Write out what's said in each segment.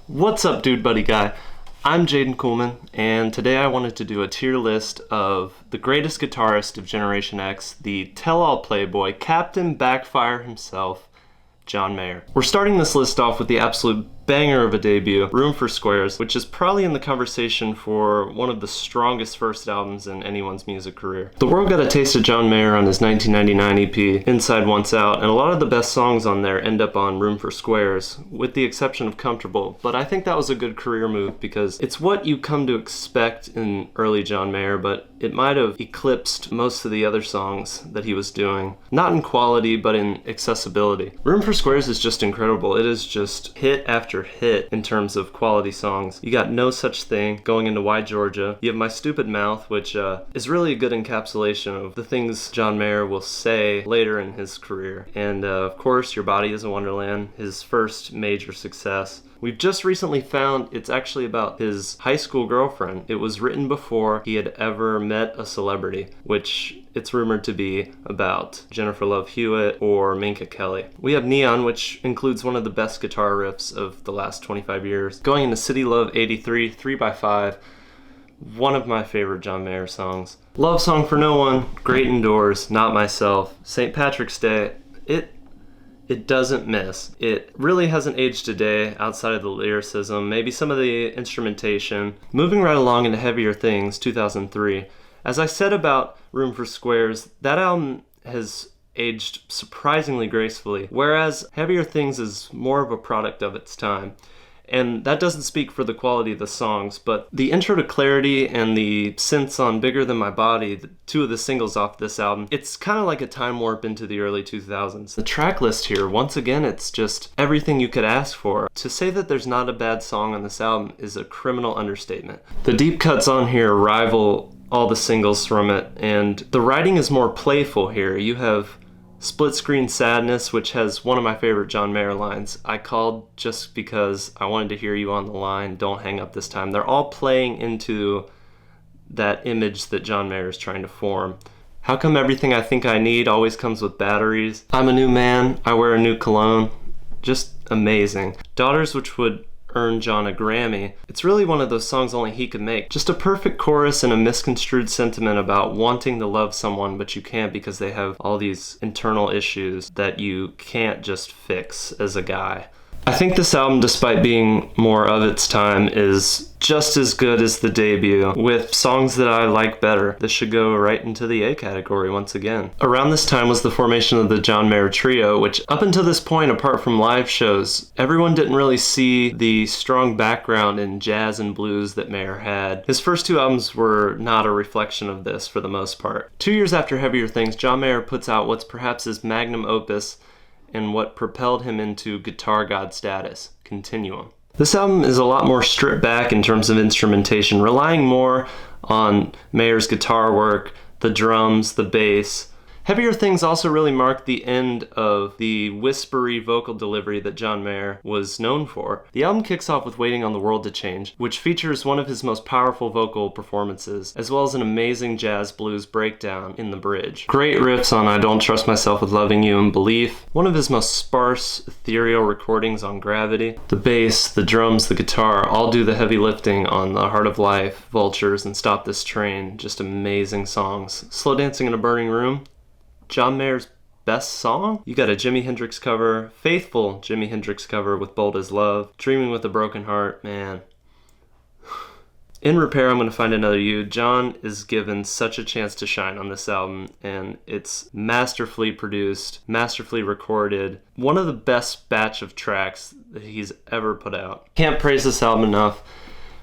What's up, dude buddy guy? I'm Jaden Kuhlman, and today I wanted to do a tier list of the greatest guitarist of Generation X, the tell-all playboy, Captain Backfire himself, John Mayer. We're starting this list off with the absolute banger of a debut, Room for Squares, which is probably in the conversation for one of the strongest first albums in anyone's music career. The world got a taste of John Mayer on his 1999 EP, Inside Once Out, and a lot of the best songs on there end up on Room for Squares, with the exception of Comfortable. But I think that was a good career move because it's what you come to expect in early John Mayer, but it might have eclipsed most of the other songs that he was doing. Not in quality, but in accessibility. Room for Squares is just incredible. It is just hit after hit in terms of quality songs. You got No Such Thing, going into Why Georgia. You have My Stupid Mouth, which is really a good encapsulation of the things John Mayer will say later in his career. And of course, Your Body is a Wonderland, his first major success. We've just recently found it's actually about his high school girlfriend. It was written before he had ever met a celebrity, which it's rumored to be about Jennifer Love Hewitt or Minka Kelly. We have Neon, which includes one of the best guitar riffs of the last 25 years. Going into City Love 83, 3x5, one of my favorite John Mayer songs. Love Song for No One, Great Indoors, Not Myself, St. Patrick's Day. It doesn't miss. It really hasn't aged a day outside of the lyricism, maybe some of the instrumentation. Moving right along into Heavier Things, 2003. As I said about Room for Squares, that album has aged surprisingly gracefully, whereas Heavier Things is more of a product of its time. And that doesn't speak for the quality of the songs, but the intro to Clarity and the synths on Bigger Than My Body, two of the singles off this album, it's kind of like a time warp into the early 2000s. The track list here, once again, it's just everything you could ask for. To say that there's not a bad song on this album is a criminal understatement. The deep cuts on here rival all the singles from it, and the writing is more playful here. You have Split Screen Sadness, which has one of my favorite John Mayer lines. I called just because I wanted to hear you on the line. Don't hang up this time. They're all playing into that image that John Mayer is trying to form. How come everything I think I need always comes with batteries? I'm a new man. I wear a new cologne. Just amazing. Daughters, which would earn John a Grammy. It's really one of those songs only he could make. Just a perfect chorus and a misconstrued sentiment about wanting to love someone, but you can't because they have all these internal issues that you can't just fix as a guy. I think this album, despite being more of its time, is just as good as the debut, with songs that I like better. This should go right into the A category once again. Around this time was the formation of the John Mayer Trio, which up until this point, apart from live shows, everyone didn't really see the strong background in jazz and blues that Mayer had. His first two albums were not a reflection of this for the most part. 2 years after Heavier Things, John Mayer puts out what's perhaps his magnum opus and what propelled him into guitar god status, Continuum. This album is a lot more stripped back in terms of instrumentation, relying more on Mayer's guitar work, the drums, the bass. Heavier Things also really marked the end of the whispery vocal delivery that John Mayer was known for. The album kicks off with Waiting on the World to Change, which features one of his most powerful vocal performances, as well as an amazing jazz blues breakdown in the bridge. Great riffs on I Don't Trust Myself with Loving You and Belief, one of his most sparse, ethereal recordings on Gravity. The bass, the drums, the guitar all do the heavy lifting on The Heart of Life, Vultures, and Stop This Train. Just amazing songs. Slow Dancing in a Burning Room, John Mayer's best song? You got a Jimi Hendrix cover, faithful Jimi Hendrix cover with Bold as Love, Dreaming with a Broken Heart, man. In Repair, I'm Gonna Find Another You. John is given such a chance to shine on this album, and it's masterfully produced, masterfully recorded. One of the best batch of tracks that he's ever put out. Can't praise this album enough.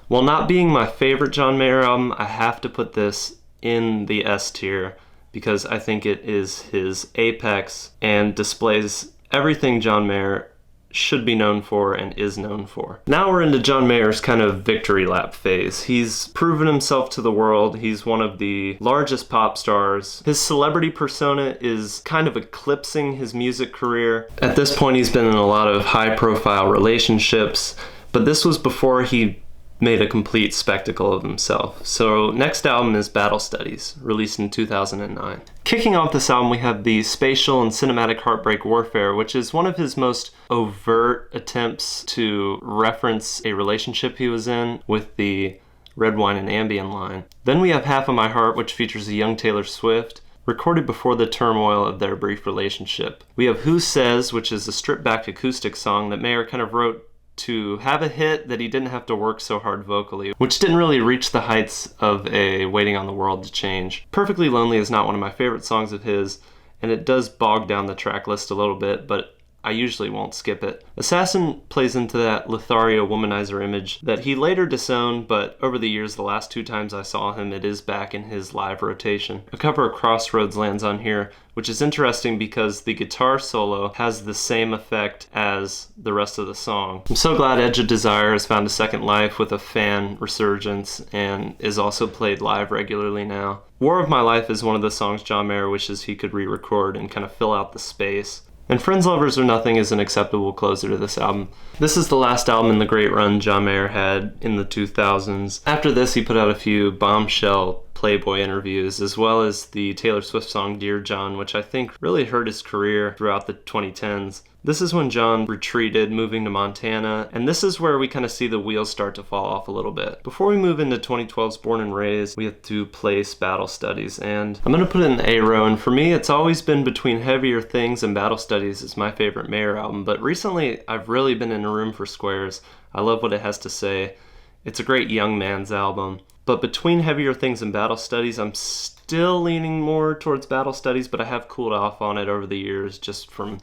While not being my favorite John Mayer album, I have to put this in the S tier, because I think it is his apex and displays everything John Mayer should be known for and is known for. Now we're into John Mayer's kind of victory lap phase. He's proven himself to the world. He's one of the largest pop stars. His celebrity persona is kind of eclipsing his music career. At this point, he's been in a lot of high-profile relationships, but this was before he made a complete spectacle of himself. So next album is Battle Studies, released in 2009. Kicking off this album, we have the spatial and cinematic Heartbreak Warfare, which is one of his most overt attempts to reference a relationship he was in with the Red Wine and Ambien line. Then we have Half of My Heart, which features a young Taylor Swift, recorded before the turmoil of their brief relationship. We have Who Says, which is a stripped-back acoustic song that Mayer kind of wrote to have a hit that he didn't have to work so hard vocally, which didn't really reach the heights of a Waiting on the World to Change. Perfectly Lonely is not one of my favorite songs of his, and it does bog down the track list a little bit, but I usually won't skip it. Assassin plays into that Lothario womanizer image that he later disowned, but over the years, the last 2 times I saw him, it is back in his live rotation. A cover of Crossroads lands on here, which is interesting because the guitar solo has the same effect as the rest of the song. I'm so glad Edge of Desire has found a second life with a fan resurgence and is also played live regularly now. War of My Life is one of the songs John Mayer wishes he could re-record and kind of fill out the space. And Friends, Lovers, or Nothing is an acceptable closer to this album. This is the last album in the great run John Mayer had in the 2000s. After this, he put out a few bombshell Playboy interviews, as well as the Taylor Swift song Dear John, which I think really hurt his career throughout the 2010s. This is when John retreated, moving to Montana, and this is where we kind of see the wheels start to fall off a little bit. Before we move into 2012's Born and Raised, we have to place Battle Studies, and I'm going to put it in the A row, and for me, it's always been Between Heavier Things and Battle Studies is my favorite Mayer album, but recently, I've really been in a room for squares. I love what it has to say. It's a great young man's album. But between Heavier Things and Battle Studies, I'm still leaning more towards Battle Studies, but I have cooled off on it over the years just from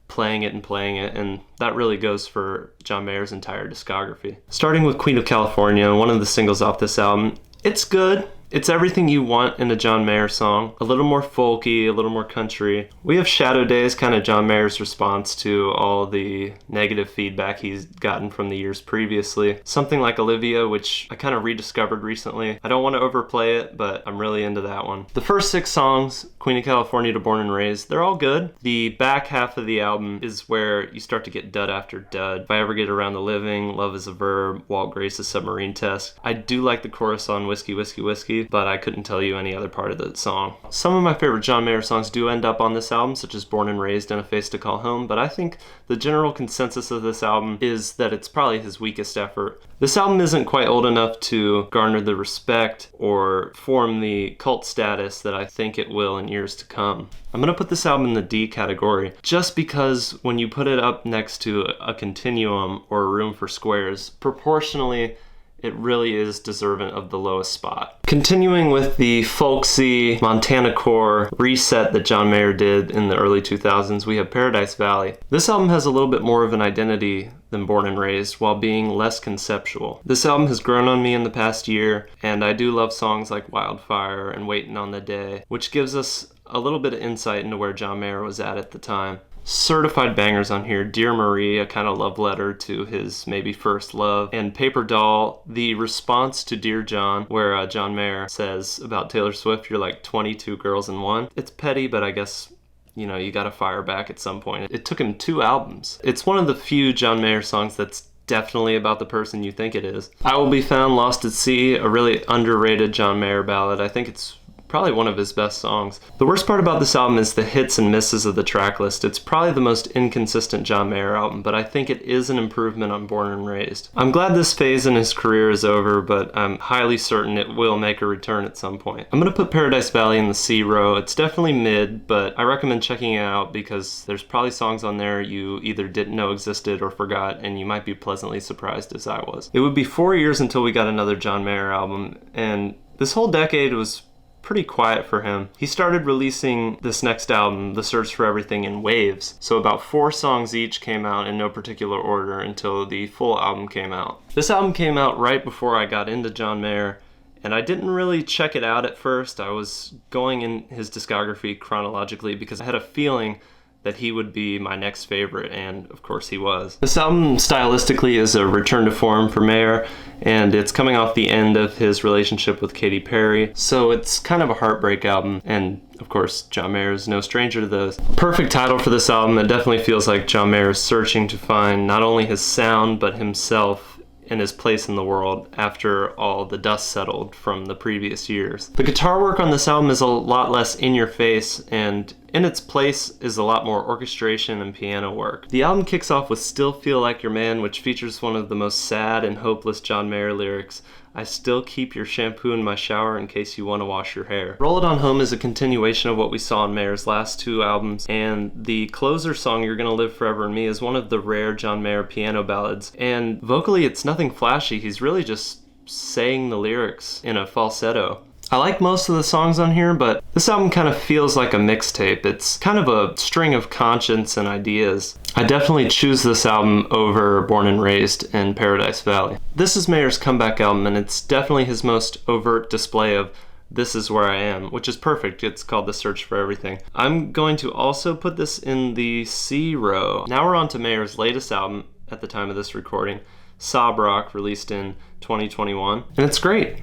playing it, and that really goes for John Mayer's entire discography. Starting with Queen of California, one of the singles off this album, it's good. It's everything you want in a John Mayer song. A little more folky, a little more country. We have Shadow Days, kind of John Mayer's response to all the negative feedback he's gotten from the years previously. Something Like Olivia, which I kind of rediscovered recently. I don't want to overplay it, but I'm really into that one. The first 6 songs, Queen of California to Born and Raised, they're all good. The back half of the album is where you start to get dud after dud. If I Ever Get Around to Living, Love is a Verb, Walt Grace's Submarine Test. I do like the chorus on Whiskey, Whiskey, Whiskey, but I couldn't tell you any other part of the song. Some of my favorite John Mayer songs do end up on this album, such as Born and Raised and A Face to Call Home, but I think the general consensus of this album is that it's probably his weakest effort. This album isn't quite old enough to garner the respect or form the cult status that I think it will in years to come. I'm going to put this album in the D category, just because when you put it up next to a Continuum or A Room for Squares, proportionally, it really is deserving of the lowest spot. Continuing with the folksy Montana core reset that John Mayer did in the early 2000s, we have Paradise Valley. This album has a little bit more of an identity than Born and Raised, while being less conceptual. This album has grown on me in the past year, and I do love songs like Wildfire and Waiting on the Day, which gives us a little bit of insight into where John Mayer was at the time. Certified bangers on here. Dear Marie, a kind of love letter to his maybe first love. And Paper Doll, the response to Dear John, where John Mayer says about Taylor Swift, you're like 22 girls in one. It's petty, but I guess, you know, you gotta fire back at some point. It took him 2 albums. It's one of the few John Mayer songs that's definitely about the person you think it is. I Will Be Found, Lost at Sea, a really underrated John Mayer ballad. I think it's probably one of his best songs. The worst part about this album is the hits and misses of the track list. It's probably the most inconsistent John Mayer album, but I think it is an improvement on Born and Raised. I'm glad this phase in his career is over, but I'm highly certain it will make a return at some point. I'm going to put Paradise Valley in the C row. It's definitely mid, but I recommend checking it out because there's probably songs on there you either didn't know existed or forgot, and you might be pleasantly surprised as I was. It would be 4 years until we got another John Mayer album, and this whole decade was pretty quiet for him. He started releasing this next album, The Search for Everything, in waves. So about 4 songs each came out in no particular order until the full album came out. This album came out right before I got into John Mayer, and I didn't really check it out at first. I was going in his discography chronologically because I had a feeling that he would be my next favorite, and of course he was. This album stylistically is a return to form for Mayer, and it's coming off the end of his relationship with Katy Perry, so it's kind of a heartbreak album, and of course John Mayer is no stranger to those. Perfect title for this album. It definitely feels like John Mayer is searching to find not only his sound but himself and his place in the world after all the dust settled from the previous years. The guitar work on this album is a lot less in your face, and in its place is a lot more orchestration and piano work. The album kicks off with Still Feel Like Your Man, which features one of the most sad and hopeless John Mayer lyrics. I still keep your shampoo in my shower in case you want to wash your hair. Roll It On Home is a continuation of what we saw on Mayer's last two albums, and the closer song, You're Gonna Live Forever in Me, is one of the rare John Mayer piano ballads. And vocally, it's nothing flashy. He's really just saying the lyrics in a falsetto. I like most of the songs on here, but this album kind of feels like a mixtape. It's kind of a string of conscience and ideas. I definitely choose this album over Born and Raised in Paradise Valley. This is Mayer's comeback album, and it's definitely his most overt display of This Is Where I Am, which is perfect. It's called The Search for Everything. I'm going to also put this in the C row. Now we're on to Mayer's latest album at the time of this recording, Sob Rock, released in 2021, and it's great.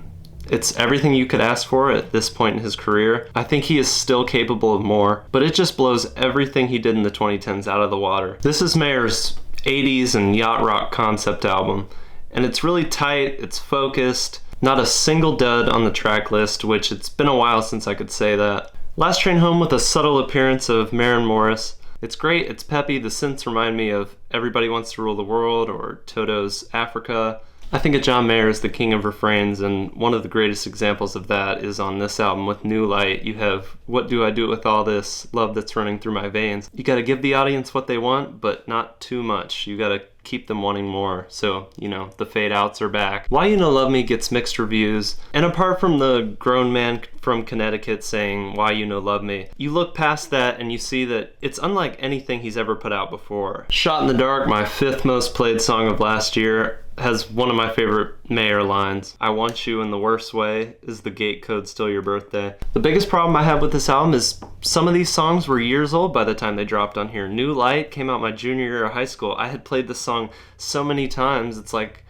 It's everything you could ask for at this point in his career. I think he is still capable of more, but it just blows everything he did in the 2010s out of the water. This is Mayer's 80s and yacht rock concept album, and it's really tight, it's focused, not a single dud on the track list, which it's been a while since I could say that. Last Train Home with a subtle appearance of Maren Morris. It's great, it's peppy, the synths remind me of Everybody Wants to Rule the World or Toto's Africa. I think of John Mayer as the king of refrains, and one of the greatest examples of that is on this album with New Light. You have What Do I Do With All This Love That's Running Through My Veins. You gotta give the audience what they want, but not too much. You gotta keep them wanting more. So, you know, the fade outs are back. Why You No Love Me gets mixed reviews, and apart from the grown man from Connecticut saying Why You No Love Me, you look past that and you see that it's unlike anything he's ever put out before. Shot in the Dark, my 5th most played song of last year, has one of my favorite Mayer lines. I want you in the worst way. Is the gate code still your birthday? The biggest problem I have with this album is some of these songs were years old by the time they dropped on here. New Light came out my junior year of high school. I had played this song so many times, it's like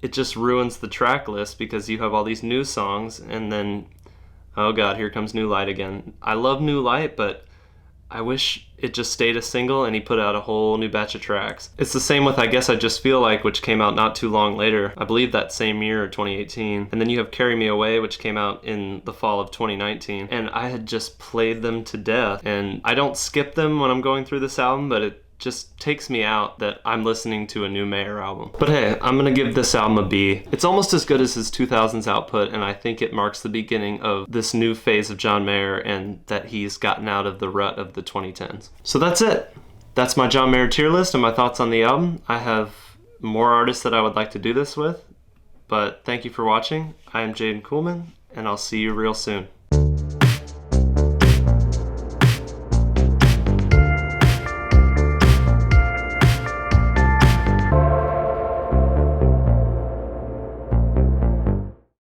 it just ruins the track list because you have all these new songs and then, oh god, here comes New Light again. I love New Light, but I wish it just stayed a single and he put out a whole new batch of tracks. It's the same with I Guess I Just Feel Like, which came out not too long later. I believe that same year, 2018. And then you have Carry Me Away, which came out in the fall of 2019. And I had just played them to death. And I don't skip them when I'm going through this album, but it just takes me out that I'm listening to a new Mayer album. But hey, I'm gonna give this album a B. It's almost as good as his 2000s output, and I think it marks the beginning of this new phase of John Mayer and that he's gotten out of the rut of the 2010s. So that's it. That's my John Mayer tier list and my thoughts on the album. I have more artists that I would like to do this with, but thank you for watching. I am Jaden Kuhlman, and I'll see you real soon.